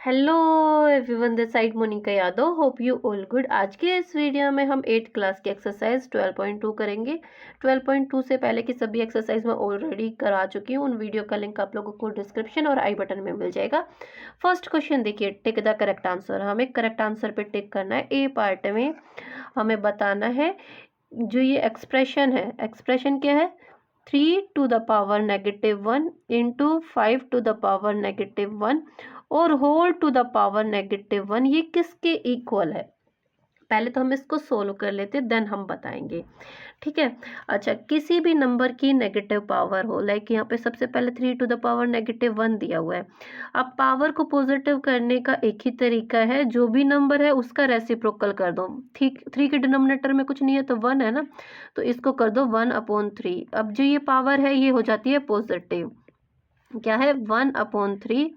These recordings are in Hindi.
Hello everyone, this side Monika Yadav. Hope you all good. आज के इस वीडियो में हम 8th क्लास की एक्सरसाइज 12.2 करेंगे। 12.2 से पहले की सभी एक्सरसाइज मैं ऑलरेडी करा चुकी हूँ। उन वीडियो का लिंक आप लोगों को डिस्क्रिप्शन और आई बटन में मिल जाएगा। फर्स्ट क्वेश्चन देखिए, टिक द करेक्ट आंसर। हमें करेक्ट आंसर पे टिक करना है। ए पार्ट में हमें बताना है जो ये एक्सप्रेशन है, एक्सप्रेशन क्या है, 3 to the power -1 into 5 to the power -1 और होल टू द पावर -1, ये किसके इक्वल है। पहले तो हम इसको सोल्व कर लेते, देन हम बताएंगे, ठीक है। अच्छा, किसी भी नंबर की नेगेटिव पावर हो, लाइक यहाँ पे सबसे पहले 3 to the power -1 दिया हुआ है। अब पावर को पॉजिटिव करने का एक ही तरीका है, जो भी नंबर है उसका रेसिप्रोकल कर दो। ठीक, 3 के डिनोमिनेटर में कुछ नहीं है तो 1 है ना, तो इसको कर दो 1/3। अब जो ये पावर है ये हो जाती है पॉजिटिव, क्या है 1/3,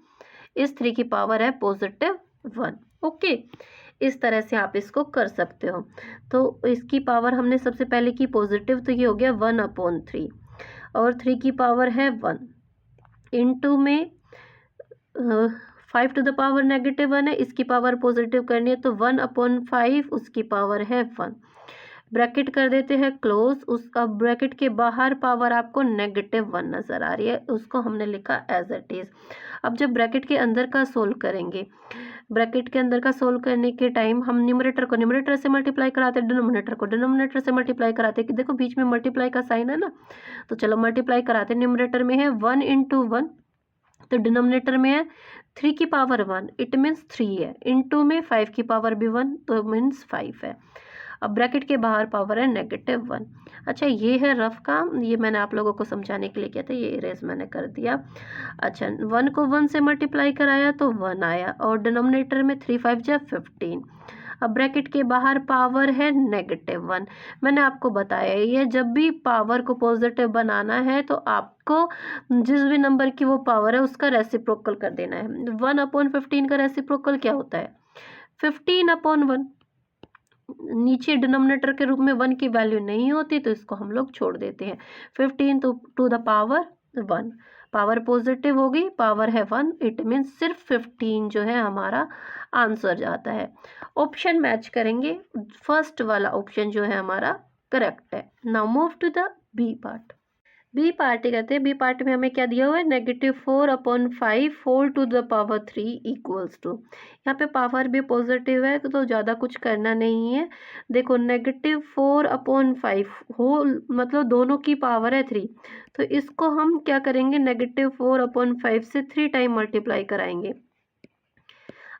इस 3 की पावर है +1। ओके, इस तरह से आप इसको कर सकते हो। तो इसकी पावर हमने सबसे पहले की पॉजिटिव, तो ये हो गया 1/3 और 3 की पावर है 1 इंटू में 5 to the power -1 है, इसकी पावर पॉजिटिव करनी है तो 1/5, उसकी पावर है 1। ब्रैकेट कर देते हैं क्लोज। उस अब ब्रैकेट के बाहर पावर आपको -1 नज़र आ रही है, उसको हमने लिखा एज इट इज़। अब जब ब्रैकेट के अंदर का सोल्व करेंगे, ब्रैकेट के अंदर का सोल्व करने के टाइम हम न्यूमरेटर को न्यूमरेटर से मल्टीप्लाई कराते, डिनोमिनेटर को डिनोमिनेटर से मल्टीप्लाई कराते, कि देखो बीच में मल्टीप्लाई का साइन है ना, तो चलो मल्टीप्लाई कराते। न्यूमरेटर में है 1 × 1, तो डिनोमिनेटर में है 3 की पावर 1, इट मीन्स 3 है, इंटू में 5 की पावर भी 1, तो मीन्स 5 है। अब ब्रैकेट के बाहर पावर है -1। अच्छा, ये है रफ काम, ये मैंने आप लोगों को समझाने के लिए किया था, ये इरेज मैंने कर दिया। अच्छा, 1 को 1 से मल्टीप्लाई कराया तो 1 आया, और डिनोमिनेटर में 3 5 जा 15। अब ब्रैकेट के बाहर पावर है -1। मैंने आपको बताया ये जब भी पावर को पॉजिटिव बनाना है तो आपको जिस भी नंबर की वो पावर है उसका रेसिप्रोकल कर देना है। 1/15 का रेसिप्रोकल क्या होता है, 15/1। नीचे डिनोमिनेटर के रूप में 1 की वैल्यू नहीं होती तो इसको हम लोग छोड़ देते हैं। 15 to the power 1, power positive होगी, पावर है 1, इट मीन्स सिर्फ 15 जो है हमारा आंसर जाता है। ऑप्शन मैच करेंगे, फर्स्ट वाला ऑप्शन जो है हमारा करेक्ट है। Now move to the B part. B part कहते हैं, बी पार्ट में हमें क्या दिया हुआ है, -4/5 whole to the power 3 equals to. यहाँ पे पावर भी पॉजिटिव है तो ज़्यादा कुछ करना नहीं है। देखो -4/5 होल मतलब दोनों की पावर है 3, तो इसको हम क्या करेंगे, -4/5 से 3 टाइम मल्टीप्लाई कराएंगे।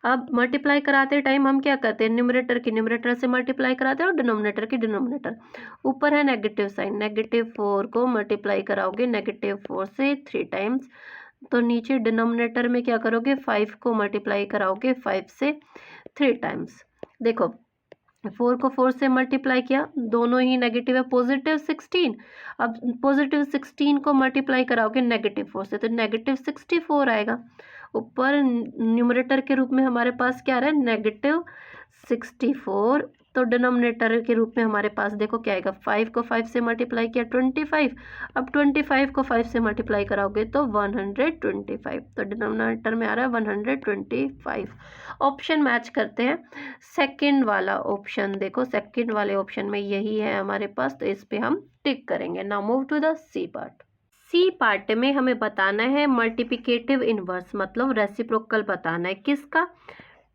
अब मल्टीप्लाई कराते टाइम हम क्या करते हैं, न्यूमरेटर की न्यूमरेटर से मल्टीप्लाई कराते हैं और डिनोमिनेटर की डिनोमिनेटर। ऊपर है नेगेटिव साइन, -4 को मल्टीप्लाई कराओगे -4 से 3 टाइम्स, तो नीचे डिनोमिनेटर में क्या करोगे, 5 को मल्टीप्लाई कराओगे 5 से 3 टाइम्स। देखो 4 को 4 से मल्टीप्लाई किया, दोनों ही नेगेटिव है, +16। अब +16 को मल्टीप्लाई कराओगे -4 से तो -64 आएगा। ऊपर न्यूमरेटर के रूप में हमारे पास क्या आ रहा है, -64, तो डिनोमिनेटर के रूप में हमारे पास देखो क्या आएगा, 5 को 5 से मल्टीप्लाई किया 25। अब 25 को 5 से मल्टीप्लाई कराओगे तो 125, तो डिनोमिनेटर में आ रहा है 125। ऑप्शन मैच करते हैं। सेकंड वाला ऑप्शन देखो, सेकंड वाले ऑप्शन में यही है हमारे पास, तो इस पे हम टिक करेंगे। Now move to the C part. C part में हमें बताना है मल्टीप्लिकेटिव इनवर्स, मतलब रेसिप्रोकल बताना है किसका,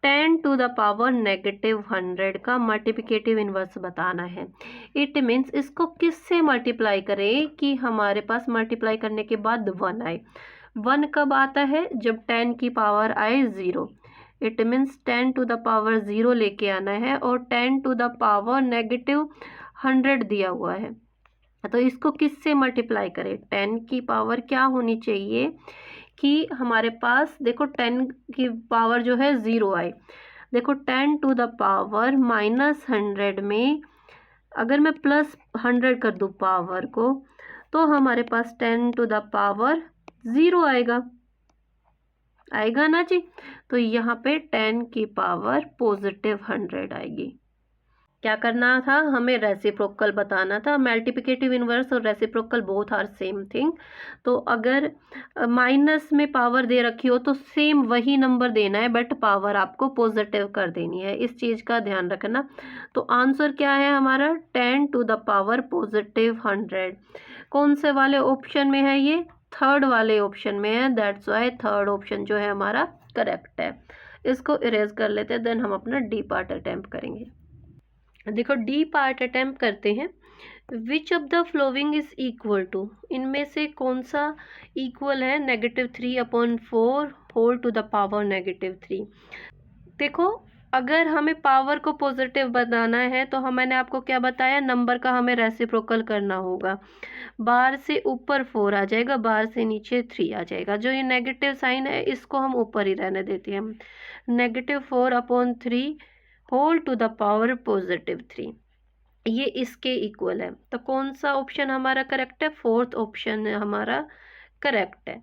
10 to the power -100 का मल्टीप्लिकेटिव इनवर्स बताना है। इट मीन्स इसको किससे मल्टीप्लाई करें कि हमारे पास मल्टीप्लाई करने के बाद 1 आए। 1 कब आता है, जब 10 की पावर आए 0। It means 10 to the power 0 लेके आना है, और 10 to the power -100 दिया हुआ है, तो इसको किससे मल्टीप्लाई करें। 10 की पावर क्या होनी चाहिए कि हमारे पास देखो 10 की पावर जो है 0 आए। देखो 10 to the power -100 में अगर मैं +100 कर दूँ पावर को, तो हमारे पास 10 to the power 0 आएगा, आएगा ना जी। तो यहाँ पे 10 की पावर +100 आएगी। क्या करना था, हमें रेसिप्रोकल बताना था। मल्टीप्लिकेटिव इनवर्स और reciprocal both are same thing. तो अगर माइनस में पावर दे रखी हो तो सेम वही नंबर देना है, बट पावर आपको पॉजिटिव कर देनी है, इस चीज़ का ध्यान रखना। तो आंसर क्या है हमारा, 10 टू द पावर पॉजिटिव 100। कौन से वाले ऑप्शन में है ये, थर्ड वाले ऑप्शन में है, दैट्स वाई थर्ड ऑप्शन जो है हमारा करेक्ट है। इसको इरेज कर लेते हैं, देन हम अपना डी पार्ट अटेम्प्ट करेंगे। देखो डी पार्ट अटेम्प्ट करते हैं। Which of the following is equal to, इनमें से कौन सा इक्वल है -3/4 होल टू द पावर -3। देखो अगर हमें पावर को पॉजिटिव बनाना है तो मैंने आपको क्या बताया, नंबर का हमें रेसिप्रोकल करना होगा। बार से ऊपर 4 आ जाएगा, बार से नीचे 3 आ जाएगा। जो ये नेगेटिव साइन है इसको हम ऊपर ही रहने देते हैं। -4/3 होल टू द पावर +3, ये इसके इक्वल है। तो कौन सा ऑप्शन हमारा करेक्ट है, फोर्थ ऑप्शन हमारा करेक्ट है।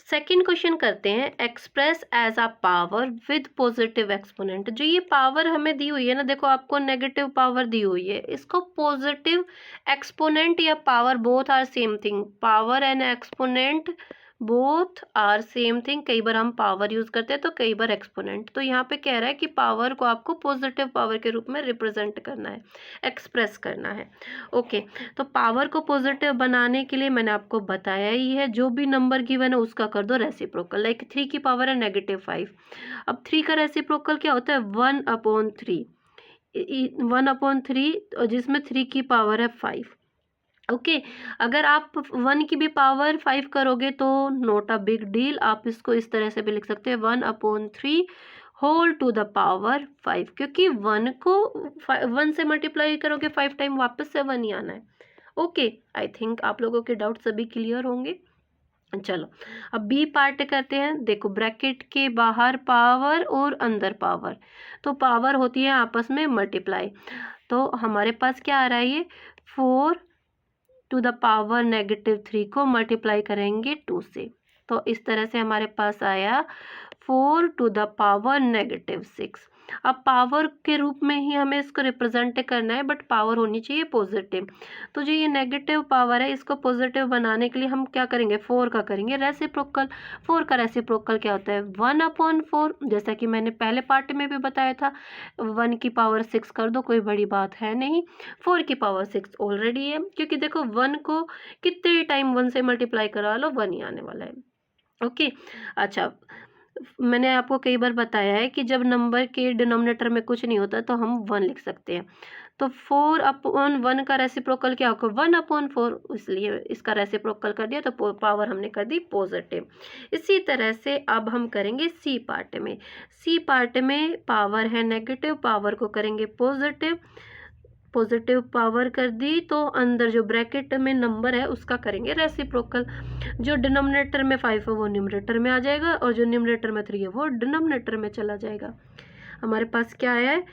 सेकेंड क्वेश्चन करते हैं, express as a power with positive exponent. जो ये पावर हमें दी हुई है ना, देखो आपको नेगेटिव पावर दी हुई है, इसको पॉजिटिव एक्सपोनेंट या power both are same thing, power and exponent both are same thing. कई बार हम पावर यूज करते हैं तो कई बार एक्सपोनेंट। तो यहाँ पे कह रहा है कि पावर को आपको पॉजिटिव पावर के रूप में रिप्रेजेंट करना है, एक्सप्रेस करना है। ओके, तो पावर को पॉजिटिव बनाने के लिए मैंने आपको बताया ही है, जो भी नंबर गिवन है उसका कर दो रेसिप्रोकल। लाइक 3 की पावर है -5, अब 3 का रेसिप्रोकल क्या होता है, 1/3, 1/3, जिसमें 3 की पावर है 5। ओके, अगर आप 1 की भी पावर 5 करोगे तो नॉट अ बिग डील, आप इसको इस तरह से भी लिख सकते हैं 1/3 होल टू द पावर 5, क्योंकि 1 को 1 से मल्टीप्लाई करोगे 5 टाइम, वापस से 1 ही आना है। ओके, आई थिंक आप लोगों के डाउट सभी क्लियर होंगे। चलो अब बी पार्ट करते हैं। देखो ब्रैकेट के बाहर पावर और अंदर पावर, तो पावर होती है आपस में मल्टीप्लाई। तो हमारे पास क्या आ रहा है, ये 4 टू द पावर -3 को मल्टीप्लाई करेंगे 2 से, तो इस तरह से हमारे पास आया 4 टू द पावर -6। अब पावर के रूप में ही हमें इसको रिप्रेजेंट करना है, बट पावर होनी चाहिए पॉजिटिव। तो जो ये नेगेटिव पावर है इसको पॉजिटिव बनाने के लिए हम क्या करेंगे, 4 का करेंगे रेसिप्रोकल। 4 का रेसिप्रोकल क्या होता है, 1/4, जैसा कि मैंने पहले पार्ट में भी बताया था। 1 की पावर 6 कर दो, कोई बड़ी बात है नहीं। 4 की पावर 6 ऑलरेडी है, क्योंकि देखो 1 को कितने टाइम 1 से मल्टीप्लाई करा लो 1 ही आने वाला है। ओके, अच्छा मैंने आपको कई बार बताया है कि जब नंबर के डिनोमिनेटर में कुछ नहीं होता तो हम 1 लिख सकते हैं। तो 4/1 का रेसिप्रोकल क्या होगा, 1/4, इसलिए इसका रेसिप्रोकल कर दिया तो पावर हमने कर दी पॉजिटिव। इसी तरह से अब हम करेंगे सी पार्ट में। सी पार्ट में पावर है नेगेटिव, पावर को करेंगे पॉजिटिव, पॉजिटिव पावर कर दी तो अंदर जो ब्रैकेट में नंबर है उसका करेंगे रेसिप्रोकल। जो डिनोमिनेटर में 5 है वो न्यूमरेटर में आ जाएगा, और जो न्यूमरेटर में 3 है वो डिनोमिनेटर में चला जाएगा। हमारे पास क्या है,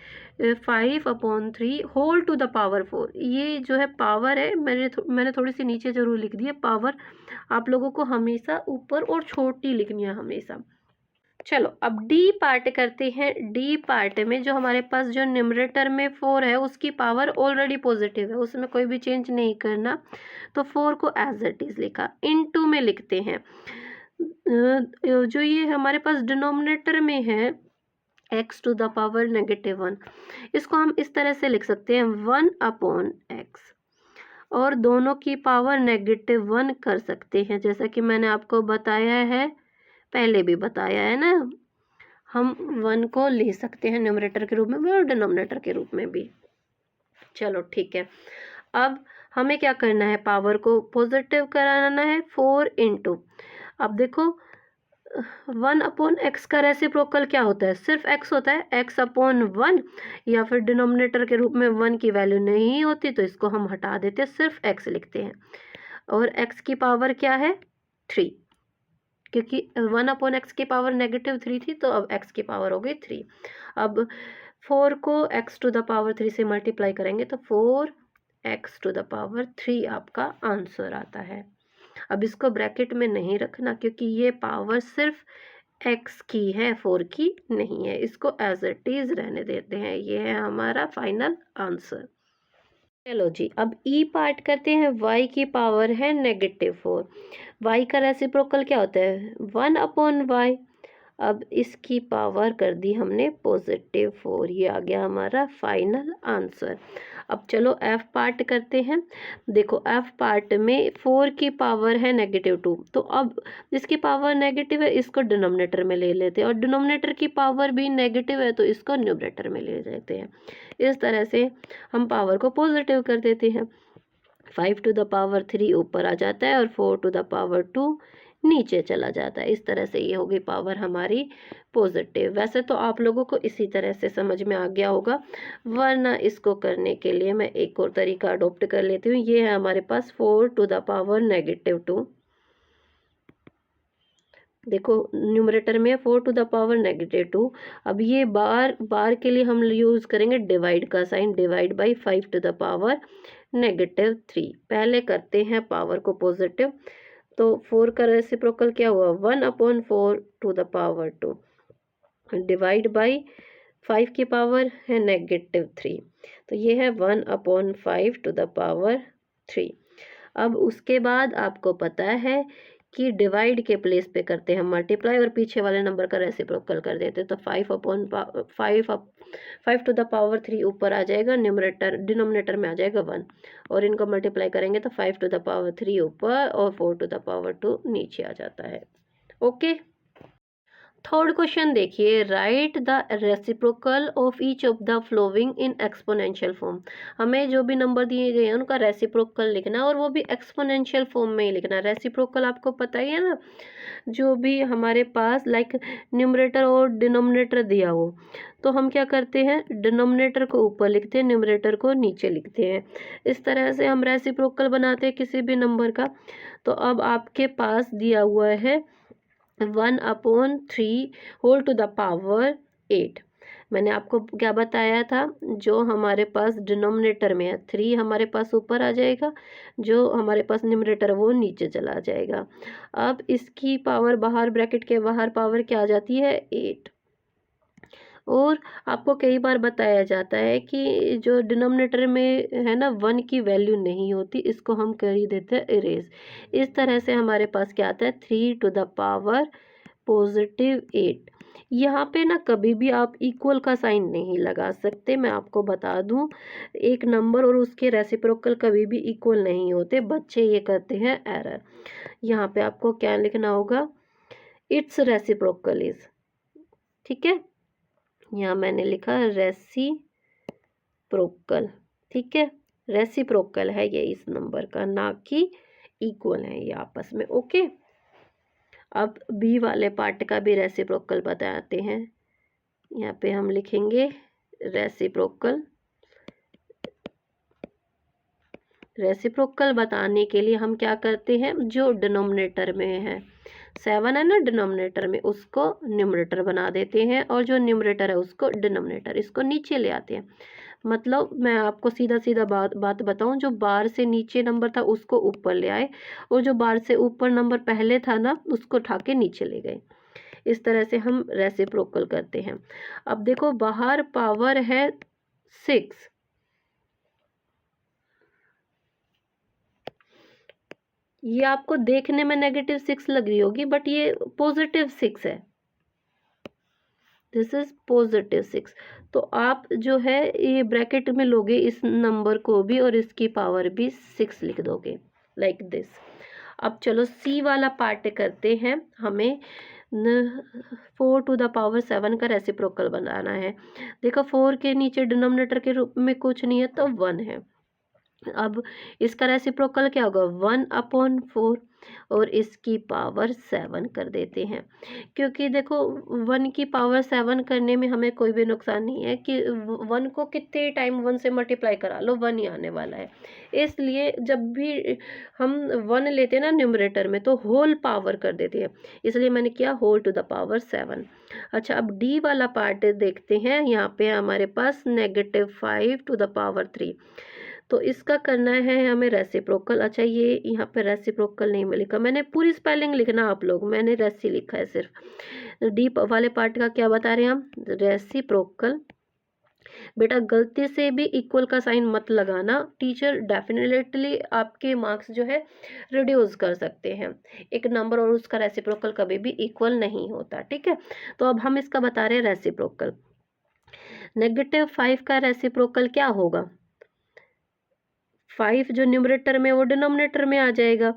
5/3 होल टू द पावर 4। ये जो है पावर है, मैंने थोड़ी सी नीचे जरूर लिख दी है पावर, आप लोगों को हमेशा ऊपर और छोटी लिखनी है हमेशा। चलो अब डी पार्ट करते हैं। डी पार्ट में जो हमारे पास जो न्यूमरेटर में 4 है उसकी पावर ऑलरेडी पॉजिटिव है, उसमें कोई भी चेंज नहीं करना, तो 4 को एज इट इज लिखा। इनटू में लिखते हैं, जो ये हमारे पास डिनोमिनेटर में है x टू द पावर -1, इसको हम इस तरह से लिख सकते हैं 1/x, और दोनों की पावर -1 कर सकते हैं, जैसा कि मैंने आपको बताया है, पहले भी बताया है ना। हम 1 को ले सकते हैं न्यूमरेटर के रूप में भी और डिनोमिनेटर के रूप में भी। चलो ठीक है, अब हमें क्या करना है, पावर को पॉजिटिव कराना है 4 इंटू। अब देखो 1/x का रेसिप्रोकल क्या होता है, सिर्फ x होता है, x/1, या फिर डिनोमिनेटर के रूप में 1 की वैल्यू नहीं होती तो इसको हम हटा देते हैं, सिर्फ x लिखते हैं। और x की पावर क्या है 3, क्योंकि 1/x की पावर -3 थी, तो अब x की पावर हो गई 3। अब 4 को x टू द पावर 3 से मल्टीप्लाई करेंगे तो 4x टू द पावर 3 आपका आंसर आता है। अब इसको ब्रैकेट में नहीं रखना, क्योंकि ये पावर सिर्फ एक्स की है, 4 की नहीं है। इसको एज इट इज रहने देते हैं। ये है हमारा फाइनल आंसर। चलो जी, अब ई पार्ट करते हैं। y की पावर है -4। y का रेसिप्रोकल क्या होता है? 1/y। अब इसकी पावर कर दी हमने +4। ये आ गया हमारा फाइनल आंसर। अब चलो f पार्ट करते हैं। देखो f पार्ट में 4 की पावर है -2, तो अब जिसकी पावर नेगेटिव है इसको डिनोमिनेटर में ले लेते हैं, और डिनोमिनेटर की पावर भी नेगेटिव है तो इसको न्यूमरेटर में ले लेते हैं। इस तरह से हम पावर को पॉजिटिव कर देते हैं। 5⁻³ ऊपर आ जाता है और 4⁻²नीचे चला जाता है। इस तरह से ये होगी पावर हमारी पॉजिटिव। वैसे तो आप लोगों को इसी तरह से समझ में आ गया होगा, वरना इसको करने के लिए मैं एक और तरीका अडोप्ट कर लेती हूँ। ये है हमारे पास 4⁻²। देखो न्यूमरेटर में 4⁻²। अब ये बार के लिए हम यूज़ करेंगे डिवाइड का साइन, डिवाइड बाई 5⁻³ पहले करते हैं पावर को पॉजिटिव, तो 4 का रेसिप्रोकल क्या हुआ? 1/4² डिवाइड बाई 5 की पावर है -3, तो ये है 1/5²। अब उसके बाद आपको पता है कि डिवाइड के प्लेस पे करते हैं मल्टीप्लाई, और पीछे वाले नंबर का रेसिप्रोकल कर देते हैं, तो 5/3 ऊपर आ जाएगा, डिनोमिनेटर में आ जाएगा 1, और इनको मल्टीप्लाई करेंगे तो 5⁻³ ऊपर और 4⁻² नीचे आ जाता है। ओके। थर्ड क्वेश्चन देखिए, write the reciprocal of each of the following in exponential form. हमें जो भी नंबर दिए गए हैं उनका रेसिप्रोकल लिखना है, और वो भी एक्सपोनेंशियल फॉर्म में ही लिखना है। रेसिप्रोकल आपको पता ही है ना, जो भी हमारे पास लाइक न्यूमरेटर और डिनोमिनेटर दिया हो, तो हम क्या करते हैं, डिनोमिनेटर को ऊपर लिखते हैं, न्यूमरेटर को नीचे लिखते हैं। इस तरह से हम रेसिप्रोकल बनाते हैं किसी भी नंबर का। तो अब आपके पास दिया हुआ है 1/3 मैंने आपको क्या बताया था, जो हमारे पास डिनोमिनेटर में है 3 हमारे पास ऊपर आ जाएगा, जो हमारे पास न्यूमरेटर है वो नीचे चला जाएगा। अब इसकी पावर बाहर, ब्रैकेट के बाहर पावर क्या आ जाती है? 8। और आपको कई बार बताया जाता है कि जो डिनोमिनेटर में है ना 1 की वैल्यू नहीं होती, इसको हम कर ही देते हैं इरेज। इस तरह से हमारे पास क्या आता है? 3⁻8। यहाँ पे ना कभी भी आप इक्वल का साइन नहीं लगा सकते, मैं आपको बता दूं। एक नंबर और उसके रेसिप्रोकल कभी भी इक्वल नहीं होते, बच्चे ये करते हैं एरर। यहाँ पे आपको क्या लिखना होगा? It's reciprocal is. ठीक है, यहाँ मैंने लिखा रेसिप्रोकल। ठीक है, रेसिप्रोकल है ये इस नंबर का, ना कि इक्वल है ये आपस में। ओके। अब बी वाले पार्ट का भी रेसिप्रोकल बताते हैं। यहाँ पे हम लिखेंगे रेसिप्रोकल। रेसिप्रोकल बताने के लिए हम क्या करते हैं, जो डिनोमिनेटर में है 7 है ना डिनोमिनेटर में, उसको न्यूमरेटर बना देते हैं, और जो न्यूमरेटर है उसको डिनोमिनेटर, इसको नीचे ले आते हैं। मतलब मैं आपको सीधा सीधा बात बताऊं, जो बार से नीचे नंबर था उसको ऊपर ले आए, और जो बार से ऊपर नंबर पहले था ना उसको उठा के नीचे ले गए। इस तरह से हम रेसिप्रोकल करते हैं। अब देखो बाहर पावर है 6, ये आपको देखने में -6 लग रही होगी, बट ये +6 है। This is +6। तो आप जो है ये ब्रैकेट में लोगे इस नंबर को भी, और इसकी पावर भी 6 लिख दोगे लाइक दिस। अब चलो सी वाला पार्ट करते हैं। हमें 4⁻7 का रेसिप्रोकल बनाना है। देखो 4 के नीचे डिनोमिनेटर के रूप में कुछ नहीं है, तो 1 है। अब इसका रेसिप्रोकल क्या होगा? 1/4, और इसकी पावर 7 कर देते हैं। क्योंकि देखो 1 की पावर 7 करने में हमें कोई भी नुकसान नहीं है, कि 1 को कितने टाइम 1 से मल्टीप्लाई करा लो 1 ही आने वाला है। इसलिए जब भी हम 1 लेते हैं ना न्यूमरेटर में, तो होल पावर कर देते हैं, इसलिए मैंने किया होल⁻7। अच्छा, अब डी वाला पार्ट देखते हैं। यहाँ पे हमारे पास -5⁻3, तो इसका करना है हमें रेसिप्रोकल। अच्छा, ये यहाँ पे रेसिप्रोकल नहीं में लिखा, मैंने पूरी स्पेलिंग लिखना आप लोग, मैंने रेसी लिखा है सिर्फ। डीप वाले पार्ट का क्या बता रहे हैं हम, रेसिप्रोकल। बेटा गलती से भी इक्वल का साइन मत लगाना, टीचर डेफिनेटली आपके मार्क्स जो है रिड्यूस कर सकते हैं। एक नंबर और उसका रेसिप्रोकल कभी भी इक्वल नहीं होता, ठीक है। तो अब हम इसका बता रहे हैं रेसिप्रोकल। -5 का रेसिप्रोकल क्या होगा, 5 जो न्यूमरेटर में वो डिनोमिनेटर में आ जाएगा,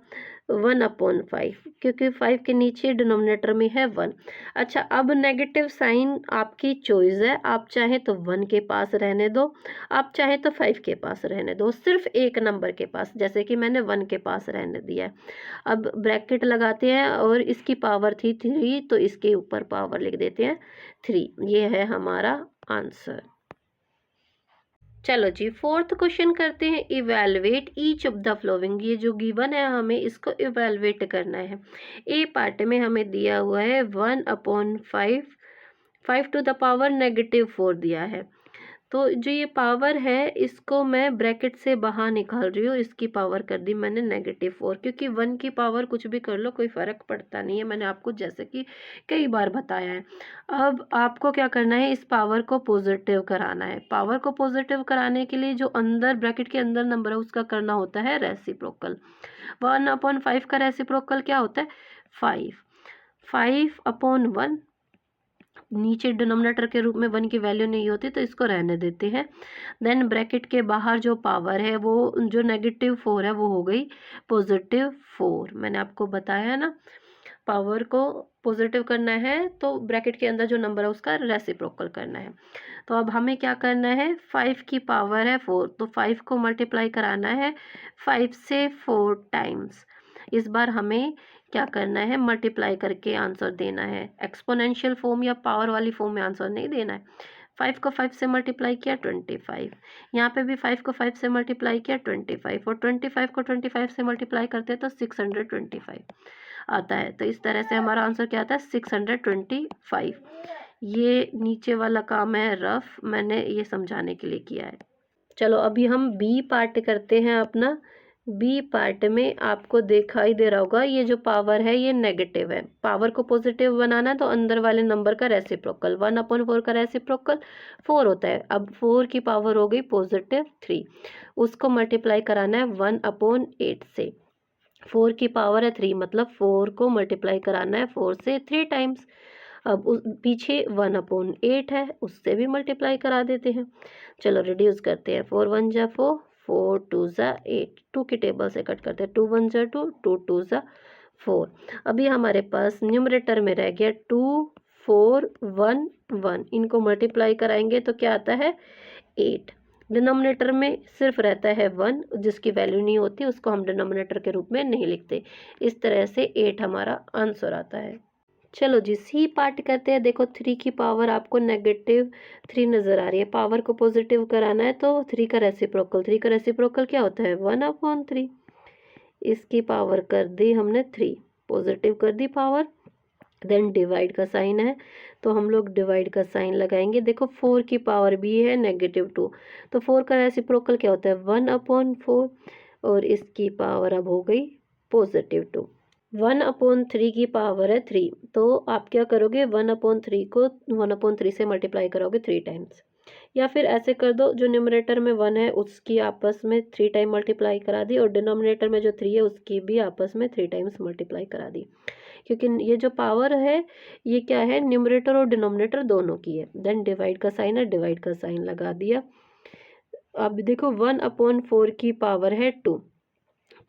1/5, क्योंकि 5 के नीचे डिनोमिनेटर में है 1। अच्छा, अब नेगेटिव साइन आपकी चॉइस है, आप चाहे तो 1 के पास रहने दो, आप चाहे तो 5 के पास रहने दो, सिर्फ एक नंबर के पास, जैसे कि मैंने 1 के पास रहने दिया है। अब ब्रैकेट लगाते हैं और इसकी पावर थी 3, तो इसके ऊपर पावर लिख देते हैं 3। ये है हमारा आंसर। चलो जी, फोर्थ क्वेश्चन करते हैं, evaluate each of the flowing. ये जो गिवन है हमें इसको इवेलुएट करना है। ए पार्ट में हमें दिया हुआ है 1/5, 5 टू द पावर -4 दिया है। तो जो ये पावर है इसको मैं ब्रैकेट से बाहर निकाल रही हूँ, इसकी पावर कर दी मैंने -4, क्योंकि 1 की पावर कुछ भी कर लो कोई फ़र्क पड़ता नहीं है, मैंने आपको जैसे कि कई बार बताया है। अब आपको क्या करना है, इस पावर को पॉजिटिव कराना है। पावर को पॉजिटिव कराने के लिए जो अंदर ब्रैकेट के अंदर नंबर है उसका करना होता है रेसिप्रोकल। 1/5 का रेसिप्रोकल क्या होता है, 5। 5/1, नीचे डिनोमिनेटर के रूप में 1 की वैल्यू नहीं होती तो इसको रहने देते हैं। देन ब्रैकेट के बाहर जो पावर है वो जो -4 है वो हो गई +4। मैंने आपको बताया है ना, पावर को पॉजिटिव करना है तो ब्रैकेट के अंदर जो नंबर है उसका रेसिप्रोकल करना है। तो अब हमें क्या करना है, 5 की पावर है 4, तो 5 को मल्टीप्लाई कराना है 5 से 4 टाइम्स। इस बार हमें क्या करना है, मल्टीप्लाई करके आंसर देना है, एक्सपोनेंशियल फॉर्म या पावर वाली फॉर्म में आंसर नहीं देना है। 5 को 5 से मल्टीप्लाई किया 25, यहाँ पे भी 5 को 5 से मल्टीप्लाई किया 25, और 25 को 25 से मल्टीप्लाई करते हैं तो 625 आता है। तो इस तरह से हमारा आंसर क्या आता है, 625। ये नीचे वाला काम है रफ, मैंने ये समझाने के लिए किया है। चलो अभी हम बी पार्ट करते हैं अपना। बी पार्ट में आपको दिखाई दे रहा होगा ये जो पावर है ये नेगेटिव है, पावर को पॉजिटिव बनाना है तो अंदर वाले नंबर का रेसिप्रोकल, 1/4 का रेसिप्रोकल 4 होता है। अब 4 की पावर हो गई +3, उसको मल्टीप्लाई कराना है 1/8 से। 4 की पावर है 3, मतलब 4 को मल्टीप्लाई कराना है 4 से 3 टाइम्स। अब उस पीछे 1/8 है, उससे भी मल्टीप्लाई करा देते हैं। चलो रिड्यूस करते हैं, 4 1 जा 4, 4 2 जा 8, 2 की टेबल से कट करते हैं, 2 1 जा 2, 2 2 जा 4। अभी हमारे पास न्यूमरेटर में रह गया 2 4 1 1, इनको मल्टीप्लाई कराएंगे तो क्या आता है 8। डिनोमिनेटर में सिर्फ रहता है 1, जिसकी वैल्यू नहीं होती उसको हम डिनोमिनेटर के रूप में नहीं लिखते। इस तरह से 8 हमारा आंसर आता है। चलो जी, सी पार्ट करते हैं। देखो 3 की पावर आपको -3 नज़र आ रही है, पावर को पॉजिटिव कराना है तो 3 का रेसिप्रोकल, 3 का रेसिप्रोकल क्या होता है 1/3। इसकी पावर कर दी हमने 3, पॉजिटिव कर दी पावर, देन डिवाइड का साइन है तो हम लोग डिवाइड का साइन लगाएंगे। देखो 4 की पावर भी है -2, तो 4 का रेसिप्रोकल क्या होता है 1/4, और इसकी पावर अब हो गई +2। 1/3 की पावर है 3, तो आप क्या करोगे 1/3 को 1/3 से मल्टीप्लाई करोगे 3 टाइम्स, या फिर ऐसे कर दो, जो न्यूमरेटर में 1 है उसकी आपस में 3 टाइम मल्टीप्लाई करा दी, और डिनोमिनेटर में जो 3 है उसकी भी आपस में 3 टाइम्स मल्टीप्लाई करा दी, क्योंकि ये जो पावर है ये क्या है, न्यूमरेटर और डिनोमिनेटर दोनों की है। देन डिवाइड का साइन है, डिवाइड का साइन लगा दिया। अब देखो 1/4 की पावर है 2,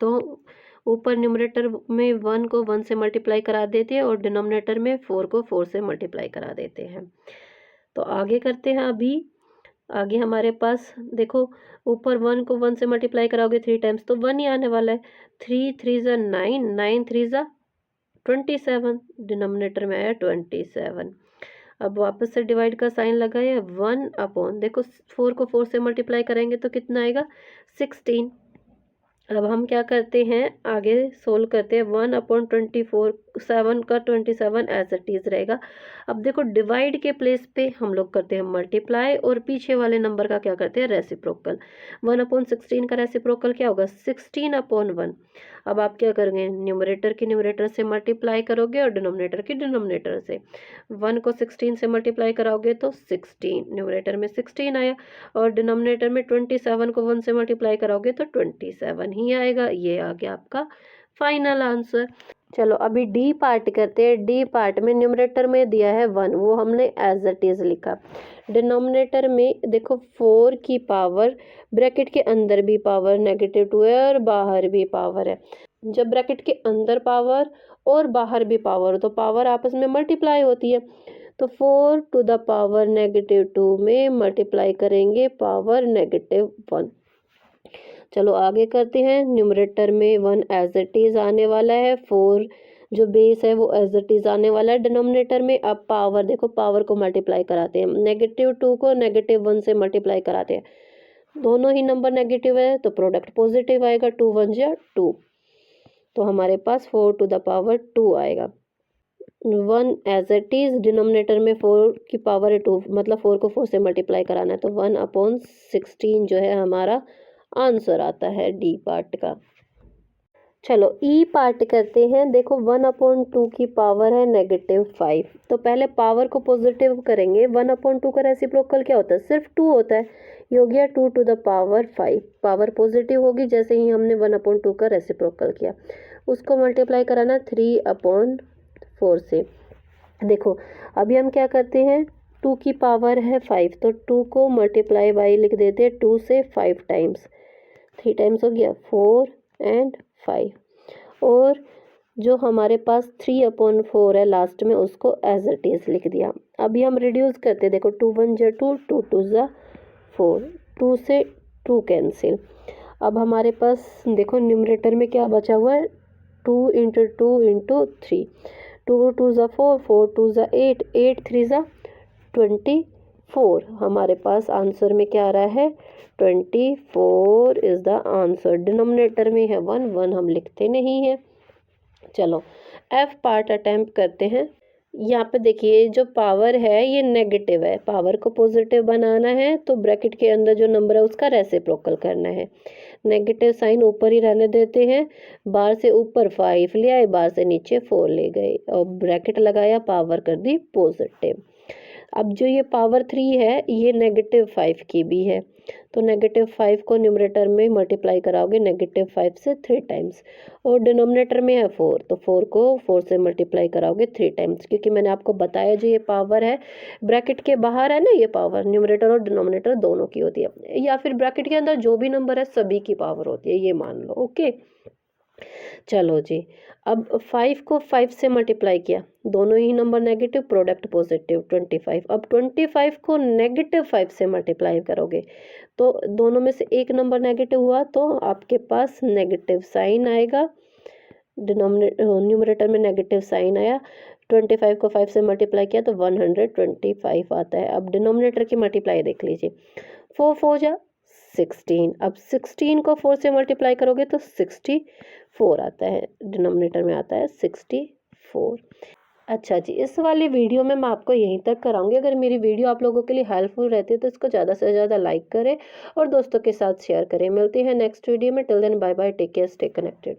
तो ऊपर न्यूमरेटर में 1 को 1 से मल्टीप्लाई करा देते हैं और डिनोमिनेटर में 4 को 4 से मल्टीप्लाई करा देते हैं। तो आगे करते हैं। अभी आगे हमारे पास देखो ऊपर 1 को 1 से मल्टीप्लाई कराओगे 3 टाइम्स तो 1 ही आने वाला है। 3 3 ज़ा 9, 9 3 ज़ा 27, डिनोमिनेटर में आया 27। अब वापस से डिवाइड का साइन लगाया, 1/, देखो 4 को 4 से मल्टीप्लाई करेंगे तो कितना आएगा 16। अब हम क्या करते हैं, आगे सोल्व करते हैं। 1/24 7 का 27 एज इट इज़ रहेगा। अब देखो डिवाइड के प्लेस पे हम लोग करते हैं मल्टीप्लाई और पीछे वाले नंबर का क्या करते हैं रेसिप्रोकल। 1/16 का रेसिप्रोकल क्या होगा 16/1। अब आप क्या करोगे न्यूमरेटर की न्यूमरेटर से मल्टीप्लाई करोगे और डिनोमिनेटर की डिनोमिनेटर से। 1 को 16 से मल्टीप्लाई कराओगे तो 16 न्यूमरेटर में 16 आया और डिनोमिनेटर में 27 को 1 से मल्टीप्लाई कराओगे तो 27 ही आएगा। ये आ गया आपका फाइनल आंसर। चलो अभी डी पार्ट करते हैं। डी पार्ट में न्यूमरेटर में दिया है 1, वो हमने एज इट इज लिखा। डिनोमिनेटर में देखो 4 की पावर ब्रैकेट के अंदर भी पावर -2 है और बाहर भी पावर है। जब ब्रैकेट के अंदर पावर और बाहर भी पावर तो पावर आपस में मल्टीप्लाई होती है। तो 4 टू द पावर -2 में मल्टीप्लाई करेंगे पावर -1। चलो आगे करते हैं। न्यूमरेटर में 1 एज इट इज आने वाला है, 4 जो बेस है वो एज इट इज आने वाला है डिनोमिनेटर में। अब पावर देखो पावर को मल्टीप्लाई कराते हैं, -2 को -1 से मल्टीप्लाई कराते हैं। दोनों ही नंबर नेगेटिव है तो प्रोडक्ट पॉजिटिव आएगा, 2 1 जा 2। तो हमारे पास 4 टू द पावर 2 आएगा। 1 एज इट इज डिनोमिनेटर में 4 की पावर है 2, मतलब 4 को 4 से मल्टीप्लाई कराना है तो 1/16 जो है हमारा आंसर आता है डी पार्ट का। चलो ई पार्ट करते हैं। देखो 1/2 की पावर है -5। तो पहले पावर को पॉजिटिव करेंगे। 1/2 का रेसिप्रोकल क्या होता है सिर्फ 2 होता है। ये हो गया 2 to the power 5। Power positive होगी जैसे ही हमने 1/2 का रेसिप्रोकल किया। उसको मल्टीप्लाई कराना 3/4 से। देखो अभी हम क्या करते हैं 2 की पावर है 5 तो 2 को मल्टीप्लाई बाई लिख देते हैं 2 से 5 टाइम्स। 3 टाइम्स हो गया 4 एंड 5। और जो हमारे पास 3/4 है लास्ट में उसको एज इट इज लिख दिया। अभी हम रिड्यूस करते हैं। देखो 2 1 जा 2, 2 2 जा 4, 2 से 2 कैंसिल। अब हमारे पास देखो न्यूमरेटर में क्या बचा हुआ है 2 × 2 × 3, 2 2 जा 4, 4 2 जा 8, 8 3 जा 24। हमारे पास आंसर में क्या आ रहा है 24 इज द आंसर। डिनोमिनेटर में है 1, 1 हम लिखते नहीं हैं। चलो एफ पार्ट अटेम्प्ट करते हैं। यहाँ पे देखिए जो पावर है ये नेगेटिव है, पावर को पॉजिटिव बनाना है तो ब्रैकेट के अंदर जो नंबर है उसका रेसिप्रोकल करना है। नेगेटिव साइन ऊपर ही रहने देते हैं। बार से ऊपर 5 ले आए, बार से नीचे 4 ले गए और ब्रैकेट लगाया, पावर कर दी पॉजिटिव। अब जो ये पावर 3 है ये -5 की भी है तो -5 को न्यूमरेटर में मल्टीप्लाई कराओगे -5 से 3 टाइम्स। और डिनोमिनेटर में है 4 तो 4 को 4 से मल्टीप्लाई कराओगे 3 टाइम्स, क्योंकि मैंने आपको बताया जो ये पावर है ब्रैकेट के बाहर है ना, ये पावर न्यूमरेटर और डिनोमिनेटर दोनों की होती है, या फिर ब्रैकेट के अंदर जो भी नंबर है सभी की पावर होती है, ये मान लो। ओके चलो जी, अब 5 को 5 से मल्टीप्लाई किया, दोनों ही नंबर नेगेटिव, प्रोडक्ट पॉजिटिव 25। अब 25 को -5 से मल्टीप्लाई करोगे तो दोनों में से एक नंबर नेगेटिव हुआ तो आपके पास नेगेटिव साइन आएगा। न्यूमरेटर में नेगेटिव साइन आया। 25 को 5 से मल्टीप्लाई किया तो 125 आता है। अब डिनोमिनेटर की मल्टीप्लाई देख लीजिए, 4 4 जा 16। अब 16 को 4 से मल्टीप्लाई करोगे तो 64 आता है, डिनोमिनेटर में आता है 64। अच्छा जी, इस वाली वीडियो में मैं आपको यहीं तक कराऊंगी। अगर मेरी वीडियो आप लोगों के लिए हेल्पफुल रहती है तो इसको ज़्यादा से ज़्यादा लाइक करें और दोस्तों के साथ शेयर करें। मिलते हैं नेक्स्ट वीडियो में। Till then bye bye, take care, stay connected.